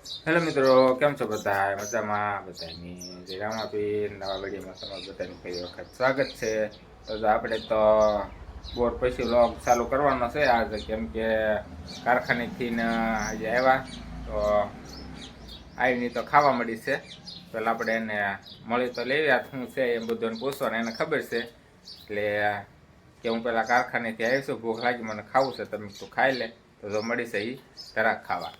Hello મિત્રો, કેમ છો બધા? મજામાં? બધાની જય રામાપીર. નવા વિડીયોમાં તમારું બધાનું ફરી વખત સ્વાગત છે. તો આપણે તો બોર પછી વ્લોગ ચાલુ કરવાનો છે આજે, કેમ કે કારખાનેથી આજે આવ્યા તો આવીને તો ખાવા મળી છે. પેલા આપણે એને મળી તો લેવી શું છે એમ બધું પૂછવાનું, એને ખબર છે એટલે કે હું પેલા કારખાનેથી આવીશું, ભૂખ લાગી મને ખાવું છે, તમે તું ખાઈ લે તો જો મળી છે એ તરાક ખાવા.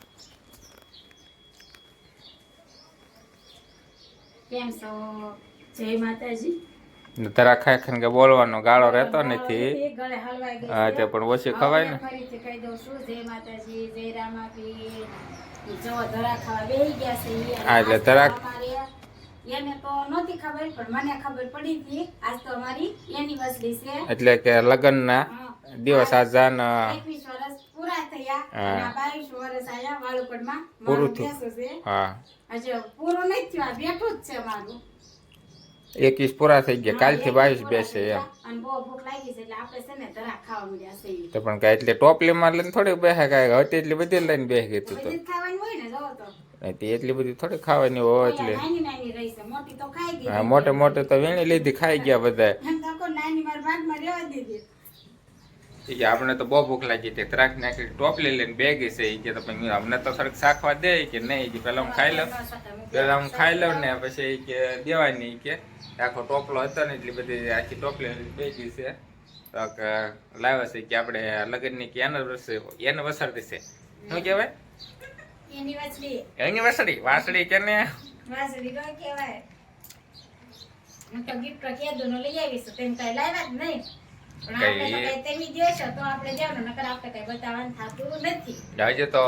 કેમ છો? જય માતાજી. તરા ખાઈ ખાઈને કે બોલવાનો ગાળો રહેતો નથી. ગળે હલવાઈ ગઈ હા, છે. તે પણ ઓછી ખવાય ને. ફરીથી કહી દઉં છું, જય માતાજી, જય રામાપીર. જો ધરા ખાવા બેહી ગયા છે. હા, એટલે તરાક એને તો નહોતી ખબર, પણ મને ખબર પડી હતી. આજ તો અમારી એનિવર્સરી છે, એટલે કે લગ્નના દિવસ આજાન 21 વર્ષ પૂરા થયા અને 22 વર્ષ આયા વાળુકડમાં પૂરું મારું થયું. બેસો છે. હા, હજુ પૂરું નથી થયું, આ બેઠું જ છે મારું. 21 પૂરા થઈ ગયા, કાલથી 22 બેસે એમ. અને બહુ ભૂખ લાગી છે એટલે આપણે છે ને ધરા ખાવા મળ્યા છે. તો પણ કાંઈ એટલે ટોપલીમાં લઈને થોડી બેસે, કાંઈ હતી એટલી બધી લઈને બેસી ગઈ તું તો. બધી જ ખાવાની હોય ને, જોવો તો એટલી બધી થોડી ખાવાની હોય એટલે. નાની નાની રહી છે, મોટી તો ખાઈ ગઈ. હા, મોટે મોટે તો વીણી લીધી, ખાઈ ગયા બધા. એમ તો કોઈ નાની મારા ભાગમાં રહેવા દીધી. કે આપણે તો બહુ ભૂખ લાગી હતી, ત્રાક નાખી ટોપલી લઈને બે ગઈ છે. એ કે તો પછી અમને તો સરક શાખવા દે કે નહીં, કે પેલા હું ખાઈ લઉં, પેલા હું ખાઈ લઉં ને પછી એ કે દેવાની કે આખો ટોપલો હતો ને એટલી બધી આખી ટોપલી બે ગઈ છે. તો લાવ્યા છે કે આપણે લગ્નની કે એનિવર્સરી છે, શું કહેવાય? એનિવર્સરી વાસળી કે ને વાસળી નો કહેવાય. હું તો ગિફ્ટ કેદુનો લઈ આવીશ, તેમ કઈ લાવ્યા જ નહીં. પણ આપણે તો કઈ તેમી દેશો તો આપણે દેવાનું, નકર આપણે કઈ બતાવવાનું થતું નથી. આજે તો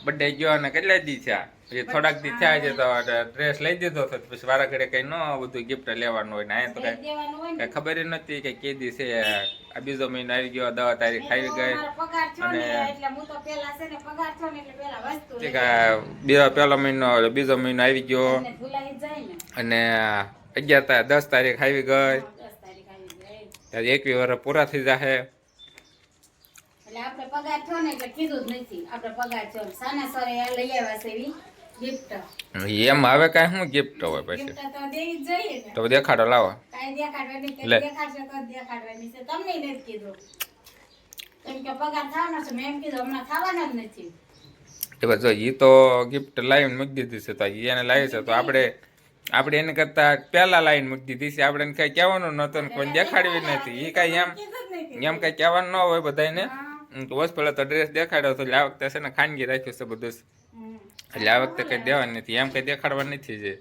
બર્થડે ગયો ને કેટલા દી થયા, પછી થોડાક દી થયા છે તો ડ્રેસ લઈ દીધો તો પછી વારા ઘડે કઈ ન બધું ગિફ્ટ લેવાનું હોય ને અહીંયા તો કઈ ખબર નથી કે કે દી છે. આ બીજો મહિનો આવી ગયો, 10 તારીખ આવી ગઈ અને પેલો મહિનો બીજો મહિનો આવી ગયો અને 11 10 તારીખ આવી ગઈ, 21 વર્ષ પૂરા થઈ જશે. એટલે આપણે પગાર થયો ને એટલે કીધું જ નથી. આપણે પગાર થયો સાના સરે લઈ આવ્યા છે એવી ગિફ્ટ. એમ હવે કાંઈ શું ગિફ્ટ હોય પછી? ગિફ્ટ તો દેવી જ જોઈએ ને. તો દેખાડો લાવો. કાંઈ દેખાડવાની કે દેખાડશે તો દેખાડવાની છે. તમને નથી કીધું. કેમ કે પગાર થવાનો છે, મેં એમ કીધું હમણાં થવાનો જ નથી. તો જો એ તો ગિફ્ટ લાવીને મૂકી દીધી છે, તો એને લાવી છે તો આપણે એને કરતા પહેલા લાવીને મૂકી દીધી છે. આપણે કઈ કહેવાનું નહોતું ને કોઈ દેખાડવી નથી. એ કઈ એમ કઈ કહેવાનું ન હોય બધાને. બસ પેલા તો ડ્રેસ દેખાડ્યો તો એટલે આ વખતે છે ને ખાનગી રાખ્યું છે બધું, એટલે આ વખતે કઈ દેવાનું નથી, એમ કઈ દેખાડવા નથી. જે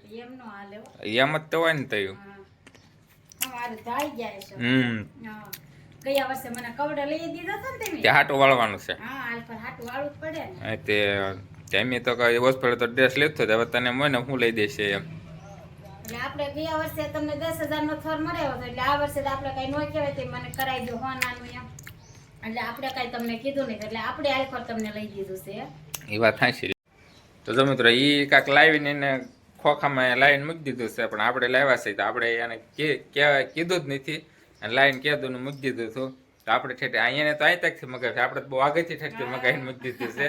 એમ જ તો હોય ને થયું. ગયા વર્ષે મને કવડો લઈ દીધો હતો ને તમે, તે હાટું વાળવાનું છે. હા, હાલ પર હાટું વાળવું જ પડે ને. તે એમ તો કઈ હોસ્પિટલ તો ડ્રેસ લેતો હવે તને મને હું લઈ દેશે એમ. એટલે આપણે ગયા વર્ષે તમને 10,000 નો થોર મળ્યો હતો, એટલે આ વર્ષે તો આપણે કઈ ન કહેવાય તે મને કરાવી દો હોનાનું એમ. એટલે આપણે કઈ તમને કીધું નહીં, એટલે આપણે આખર તમને લઈ દીધું છે. એ વાત થાય. તો જો મિત્રો એ કાંક લાવીને એને ખોખામાં લાવીને મૂકી દીધું છે, પણ આપણે લાવ્યા છે તો આપણે એને કીધું જ નથી અને લાવીને કીધું ને મૂકી દીધું હતું. તો આપણે ઠેઠ અહીંયા તો અહીં તકથી મગાવી, આપણે બહુ આગળથી ઠેઠથી મગાવીને મૂકી દીધું છે.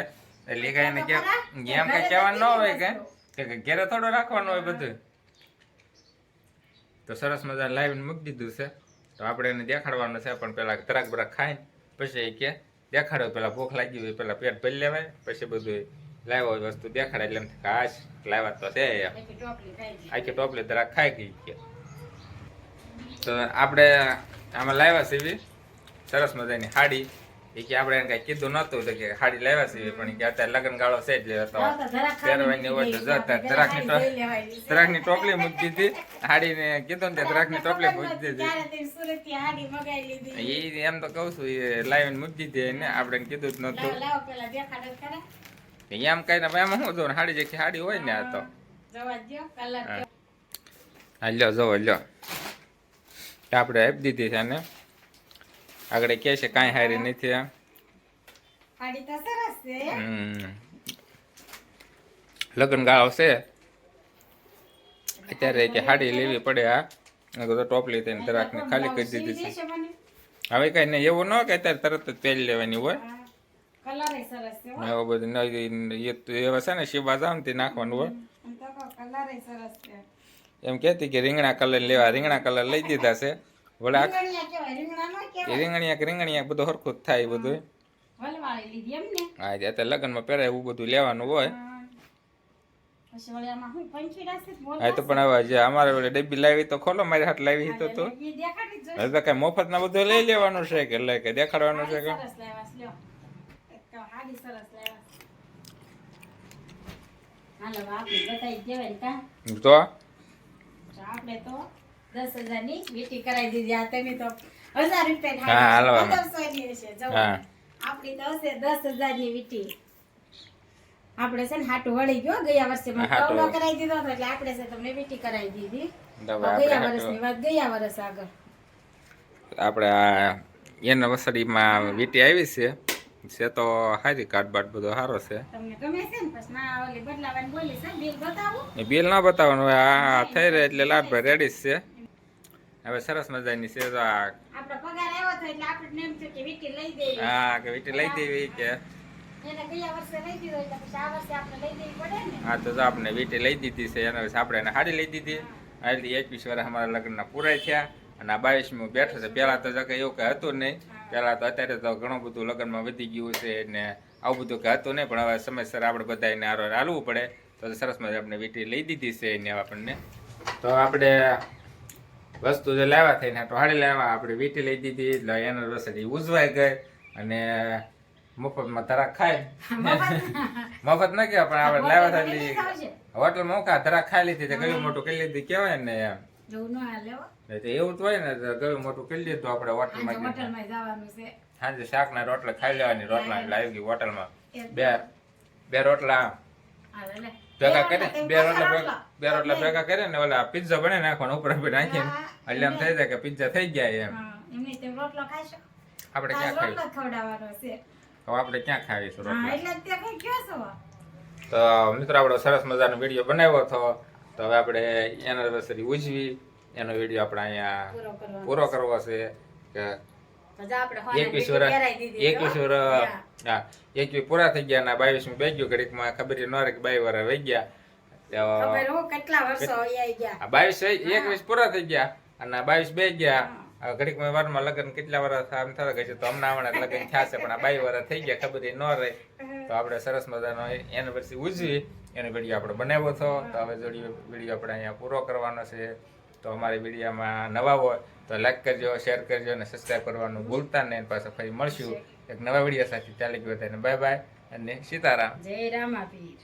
એટલે કાંઈ એને એમ કાંઈ કહેવાનું ન હોય કે ઘેરે થોડો રાખવાનું હોય બધું. તો સરસ મજા લાવીને મૂકી દીધું છે. તો આપણે એને દેખાડવાનું છે, પણ પેલા તરાક બરાક ખાઈને પછી એ કે દેખાડો, પેલા ભૂખ લાગી હોય પેલા પેટ ભરી લેવાય, પછી બધું લાવ્યો હોય વસ્તુ દેખાડે. એટલે એમ કાશ લાવ્યા તો છે એમ. આખી ટોપલી તરાક ખાઈ ગઈ કે. તો આપણે આમાં લાવ્યા છે એવી સરસ મજાની સાડી. એ કે આપણે એને કઈ કીધું નહોતું તો કે સાડી લાવ્યા છે, પણ કે અત્યારે લગ્ન ગાળો છે એટલે તો પહેરવાની હોય તો તરાકની ટોપલી મૂકી દીધી. સાડીને કીધું ને તરાકની ટોપલી મૂકી દીધી. એ એમ તો કઉ છું એ લાવીને મૂકી દીધી એને, આપણે કીધું જ નહોતું. એમ કઈ ને એમાં શું જોવું, સાડી જે સાડી હોય ને આ તો હા લ્યો જોવો લ્યો આપણે આપી દીધી છે. અને આગળ કે છે કાંઈ હારી નથી. લગ્ન ગાળો છે અત્યારે કે સાડી લેવી પડે. આ ટોપલી થઈને તરાકને ખાલી કરી દીધી છે. હવે કઈ નહીં એવું ન કે અત્યારે તરત જ પહેરી લેવાની હોય. સરસ છે હો. એવું બધું નહીં, એ તો એવા છે ને શિવા જાવ ને તે નાખવાનું હોય. અને તો કહો કલરે સરસ છે. એમ કહેતી કે રીંગણા કલર લેવા, રીંગણા કલર લઈ દીધા છે. વળા રીંગણિયા કહેવાય, રીંગણા નો કહેવાય. રીંગણિયા બધું હરખું જ થાય બધું. વલવાળી લીધી એમ ને. હા અત્યારે લગ્નમાં પહેરાય એવું બધું લેવાનું હોય. હા. પછી વળી આમાં હું પંખી રાખશે તો હા તો પણ હવે જે અમારે વડે ડબ્બી લાવી તો ખોલો, મારી હાથ લાવી તો તો એ દેખાડી જ જોઈશે. હવે તો કઈ મફત ના બધું લઈ લેવાનું છે કે લઈ કે દેખાડવાનું છે કે સરસ લાવ્યા છે, લ્યો. એક તો હાડી સરસ લાવ્યા છે. હાલો હવે આપણે બતાવી દેવાય ને કાં? તો તો આપણે તો 10,000 ની વીટી કરાવી દીધી. આ તમે તો 1,000 રૂપિયા હા, હાલો આમાં. 1500 ની હશે. જો હા. આપણી તો હશે 10,000 ની વીટી. આપણે છે ને હાટું વળી ગયો ગયા વર્ષે મને હાટું. કવલો કરાવી દીધો હતો એટલે આપણે છે તમને વીટી કરાવી દીધી. તો હવે હવે ગયા આપણે વર્ષની વાત ગયા વર્ષ આગળ. આપણે આ એનિવર્સરીમાં વીટી આવી છે તો સારી કાર્ડ બધો સારો છે. તમને ગમે છે ને પછી ના ઓલી બદલાવાની બોલી છે બિલ બતાવું. એ બિલ ના બતાવવાનું હોય, આ થઈ રહે એટલે લાભભાઈ રેડી જ છે. હવે સરસ મજાની છે તો આ આપણો પગાર આવ્યો હતો એટલે આપણે એમ થયું કે વીટી લઈ દઈએ. હા કે વીટી લઈ દેવી કે એને ગયા વર્ષે લઈ દીધો એટલે પછી આ વર્ષે આપણે લઈ દેવી પડે ને. હા તો જો આપણે વીટી લઈ દીધી છે એના વિશે આપણે એને સાડી લઈ દીધી. આ એટલે 21 વર્ષ અમારા લગ્નના પૂરા થયા અને આ 22મું બેઠો છે. પહેલા તો જો કે એવું કઈ હતું નહીં. પહેલા તો અત્યારે તો ઘણું બધું લગ્નમાં વધી ગયું છે ને આવું બધું કઈ હતું નહીં, પણ હવે સમયસર આપણે બધા એને હાલવું પડે તો સરસ મજા આપણે વીટી લઈ દીધી છે એને આપણને. તો આપણે વસ્તુ જે લાવ્યા થઈને તો હાડી લાવ્યા, આપણે વીટી લઈ દીધી એટલે એનિવર્સરી ઉજવાઈ ગઈ અને મફતમાં ધરાક ખાય. મફત ના કહેવાય પણ આપણે લાવ્યા હતા એટલે હોટલમાં મુકા ધરાક ખાઈ લીધી તો ગયું મોટું કરી લીધી કહેવાય ને એમ. એવું ન હાલે હો. તો એવું જ હોય ને તો ગયું મોટું કરી લીધું આપણે આજે હોટલમાં. હોટલમાં જવાનું છે. સાંજે શાકના રોટલા ખાઈ લેવાની, રોટલા લાવી ગઈ હોટલમાં. બે રોટલા હાલે લે. ભેગા કરી, બે રોટલા ભેગા કરે ને ઓલા પિઝા બને નાખવાનો ઉપર નાખીને એટલે એમ થઈ જાય કે પિઝા થઈ ગયા એમ. હા, એમની તેમ રોટલો ખાઈશો. આપણે તાર ક્યાં રોટલો ખાઈ, જ ખવડાવવાનો છે. હવે આપણે ક્યાં ખાવીશું હા, રોટલા. એટલે જ તે કઈ કયો છો? તો મિત્રો આપણો સરસ મજાનો વિડીયો બનાવ્યો હતો. તો હવે આપણે એનિવર્સરી ઉજવી એનો વિડીયો આપણે અહીંયા પૂરો કરવાનો. પૂરો કરવો છે કે તો જા આપણે હોને 21 વીટી વર્ષ પહેરાઈ દીધી, 21 હો. વર્ષ હા. હા 21 પૂરા થઈ ગયા અને 22મું બે ગયું ઘડીકમાં ખબર ન રહે કે 22 વર્ષ વહી ગયા. ખબર હો કેટલા વર્ષો વહી ગયા. આ 22 21 પૂરા થઈ ગયા અને 22 બે ગયા. હવે ઘડીકમાં વારમાં લગ્ન કેટલા વર્ષ આમ થતા ગઈ છે તો હમણાં લગ્ન થયા છે પણ આ 22 વર્ષ થઈ ગયા ખબર ન રહી. તો આપણે સરસ મજાનો એનિવર્સરી ઉજવી એનો વિડીયો આપણે બનાવ્યો હતો. તો હવે વિડીયો આપણે અહીંયા પૂરો કરવાનો છે. તો અમારી વિડીયોમાં નવા હોય તો લાઈક કરજો, શેર કરજો અને સબસ્ક્રાઈબ કરવાનું ભૂલતા નહીં. પાછા ફરી મળશું એક નવા વિડીયો સાથે. ચાલી ગયો બાય બાય અને સીતારામ. જય રામાપીર.